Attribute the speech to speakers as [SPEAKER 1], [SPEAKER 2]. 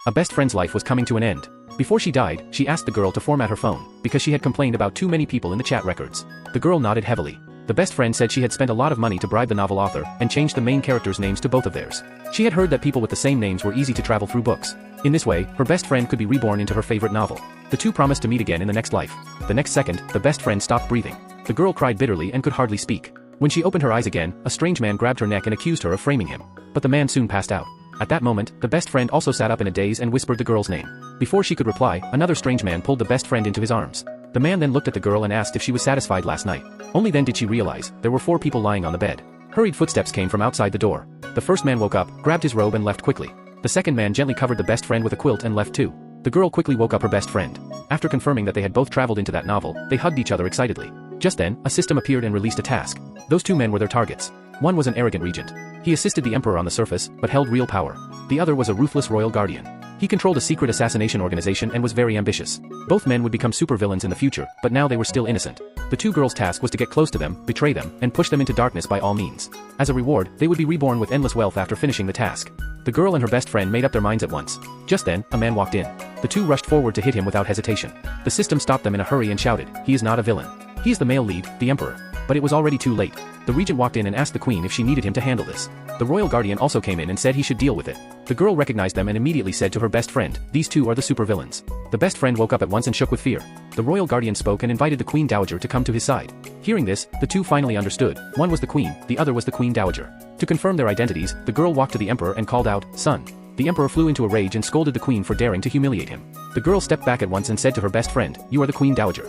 [SPEAKER 1] A best friend's life was coming to an end. Before she died, she asked the girl to format her phone, because she had complained about too many people in the chat records. The girl nodded heavily. The best friend said she had spent a lot of money to bribe the novel author, and changed the main characters' names to both of theirs. She had heard that people with the same names were easy to travel through books. In this way, her best friend could be reborn into her favorite novel. The two promised to meet again in the next life. The next second, the best friend stopped breathing. The girl cried bitterly and could hardly speak. When she opened her eyes again, a strange man grabbed her neck and accused her of framing him. But the man soon passed out. At that moment, the best friend also sat up in a daze and whispered the girl's name. Before she could reply, another strange man pulled the best friend into his arms. The man then looked at the girl and asked if she was satisfied last night. Only then did she realize there were 4 people lying on the bed. Hurried footsteps came from outside the door. The first man woke up, grabbed his robe and left quickly. The second man gently covered the best friend with a quilt and left too. The girl quickly woke up her best friend. After confirming that they had both traveled into that novel, they hugged each other excitedly. Just then, a system appeared and released a task. Those 2 men were their targets. One was an arrogant regent. He assisted the emperor on the surface, but held real power. The other was a ruthless royal guardian. He controlled a secret assassination organization and was very ambitious. Both men would become supervillains in the future, but now they were still innocent. The 2 girls' task was to get close to them, betray them, and push them into darkness by all means. As a reward, they would be reborn with endless wealth after finishing the task. The girl and her best friend made up their minds at once. Just then, a man walked in. The 2 rushed forward to hit him without hesitation. The system stopped them in a hurry and shouted, "He is not a villain. He is the male lead, the emperor." But it was already too late. The regent walked in and asked the queen if she needed him to handle this. The royal guardian also came in and said he should deal with it. The girl recognized them and immediately said to her best friend, "These 2 are the supervillains." The best friend woke up at once and shook with fear. The royal guardian spoke and invited the queen dowager to come to his side. Hearing this, the 2 finally understood. One was the queen, the other was the queen dowager. To confirm their identities, the girl walked to the emperor and called out, "Son." The emperor flew into a rage and scolded the queen for daring to humiliate him. The girl stepped back at once and said to her best friend, "You are the queen dowager."